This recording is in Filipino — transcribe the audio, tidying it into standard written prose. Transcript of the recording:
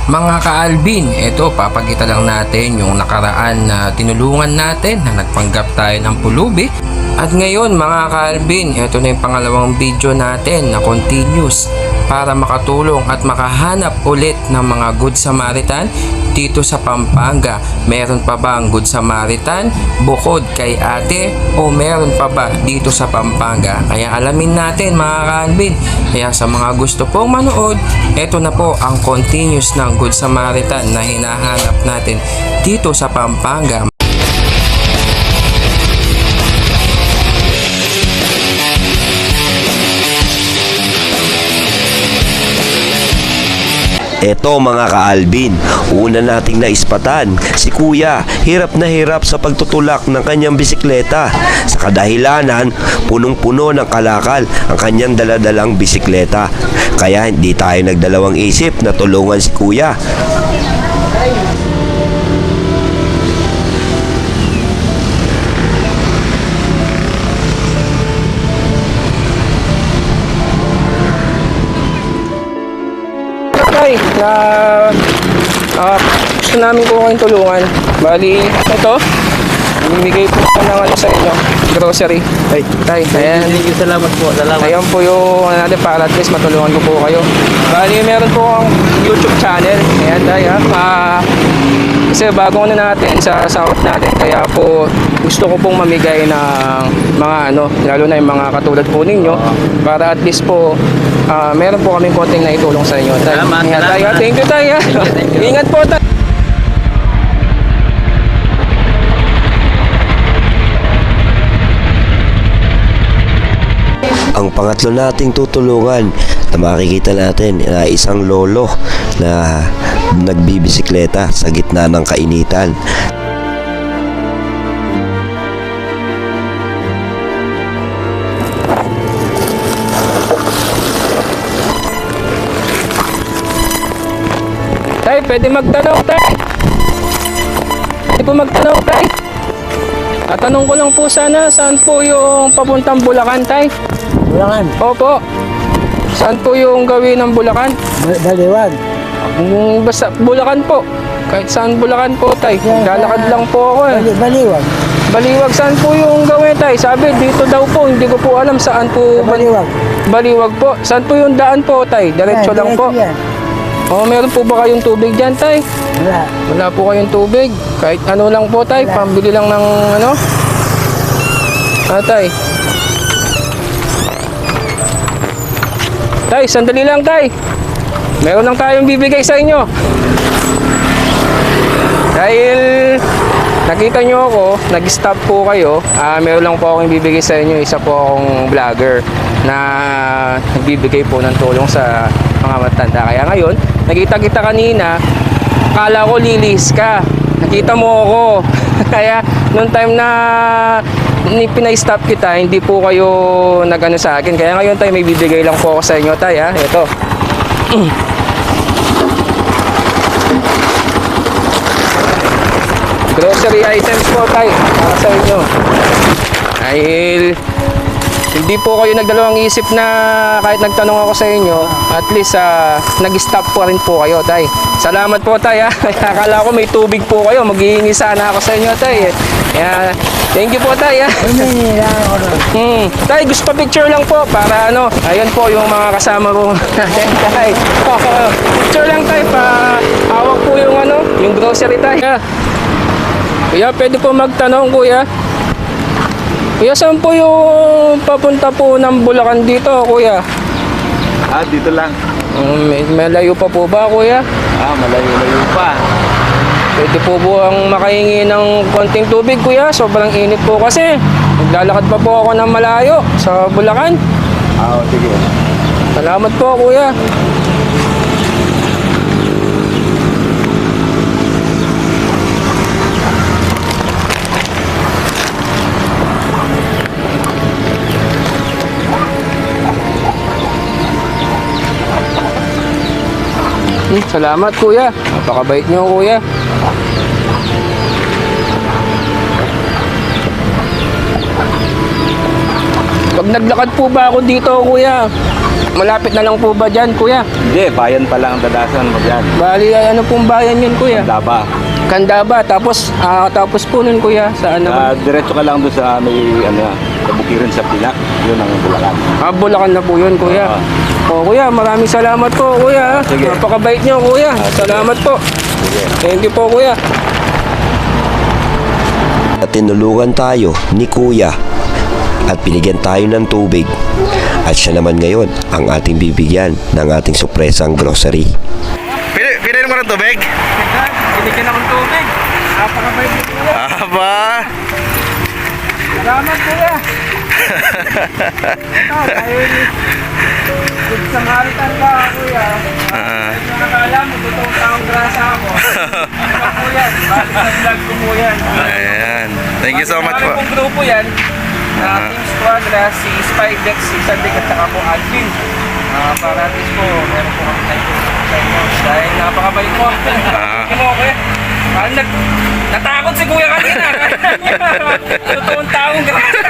Mga ka-Alvin, ito papakita lang natin yung nakaraan na tinulungan natin na nagpanggap tayo ng pulubi. At ngayon mga ka-Alvin, ito na yung pangalawang video natin na continuous para makatulong at makahanap ulit ng mga Good Samaritan dito sa Pampanga. Meron pa ba ang Good Samaritan bukod kay ate o meron pa ba dito sa Pampanga? Kaya alamin natin mga ka-Alvin. Kaya sa mga gusto pong manood, ito na po ang continuous ng Good Samaritan na hinahanap natin dito sa Pampanga. Eto mga ka-Alvin, una nating naispatan si Kuya hirap na hirap sa pagtutulak ng kanyang bisikleta. Sa kadahilanan, punong-puno ng kalakal ang kanyang daladalang bisikleta. Kaya hindi tayo nagdalawang isip na tulungan si Kuya. Gusto namin po kayong tulungan. Bali, ito bibigay po ko ng ano sa inyo, grocery. Tay, ayan. Thank you, salamat po. Salamat. Ayan po yung ano natin para at least matulungan ko po kayo. Bali, meron po akong YouTube channel. Ayan, tay ha. Kasi bago na natin sa sahod natin, kaya po gusto ko pong mamigay ng mga ano, lalo na yung mga katulad po ninyo, para at least po meron po kaming konting naitulong sa inyo. Tay. Salamat, Ayan, tay, salamat. thank you, tay. Thank you. Ingat po, tay. Ang pangatlo nating tutulungan na makikita natin na isang lolo na nagbibisikleta sa gitna ng kainitan. Tay, pwede magtanong, tay. Pwede po magtanong, tay. Tatanong ko lang po sana, saan po yung papuntang Bulacan, tay? Bulangan. Opo. Saan po yung gawin ng Bulacan? Baliwag. Basta Bulacan po. Kahit saan Bulacan po, tay. Lalakad lang po ako eh. Baliwag. Baliwag, saan po yung gawin, tay? Sabi, dito daw po. Hindi ko po alam saan po. Baliwag. Baliwag po. Saan po yung daan po, tay? Diretso lang po. Oh, meron po ba kayong tubig dyan, tay? Wala. Wala po kayong tubig. Kahit ano lang po, tay. Pambili lang ng ano. Tay. Tay, sandali lang, tay. Meron lang tayong bibigay sa inyo. Dahil nakita nyo ako, nag-stop po kayo, meron lang po akong bibigay sa inyo. Isa po akong vlogger na nagbibigay po ng tulong sa mga matanda. Kaya ngayon, nakita kita kanina, akala ko lilis ka. Nakita mo ako. Kaya noong time na pinay-stop kita, hindi po kayo nag-ano sa akin. Kaya ngayon tayo may bibigay lang po ako sa inyo, tay ha. Ito. Grocery items po, tay, para sa inyo. Dahil hindi po kayo nagdalawang isip na kahit nagtanong ako sa inyo, at least nag-stop po rin po kayo, tay. Salamat po, tay ha. Akala ko may tubig po kayo, maghihingi sana ako sa inyo, tay. Kaya thank you po, tay ha. Tay, gusto pa picture lang po para ano, ayun po yung mga kasama ko. Tay, picture lang, tay, pa hawak po yung ano, yung grocery, tay. Kuya, pwede po magtanong, kuya. Kuya, saan po yung papunta po ng Bulacan dito, kuya? Dito lang. May layo pa po ba, kuya? Malayo-layo pa. Pwede po ang makahingi ng konting tubig, kuya. Sobrang init po kasi. Naglalakad pa po ako ng malayo sa Bulacan. Sige. Salamat po, kuya. Salamat, kuya. Napakabait niyo, kuya. Pag naglakad po ba ako dito, kuya, Malapit na lang po ba dyan, kuya? Hindi, bayan pa lang ang dadasan mo dyan. Bali, ano pong bayan yun, kuya? Daba. Candaba. Tapos po nun, kuya, saan naman? Diretso ka lang doon sa may, sa Bukirin sa Pinak. Yun ang Bulacan. Bulacan na po yun, kuya. Kuya, maraming salamat po, kuya. Sige. Napakabait niyo, kuya. Salamat po. Sige. Thank you po, kuya. At tinulungan tayo ni Kuya at binigyan tayo ng tubig. At siya naman ngayon ang ating bibigyan ng ating sorpresang grocery. Pinin mo ng tubig? Binigyan akong tubig. Napakabait niyo, kuya. Aba! Salamat, kuya. Ito, dahil good Samaritan ka, kuya. Nakakala mo, totoong taong grasa ako. Ano po yan? Balik sa vlog ko po yan. Ayan. Thank you so much po. Marami pong grupo yan. Na Team Squadra, si Spydex, si Sandig at saka po Alvin. Para at least po, meron po kami tayo sa inyo. Dahil napakabait mo. Ano mo, kuya? Parang natakot si kuya kanina. Totoong taong grasa.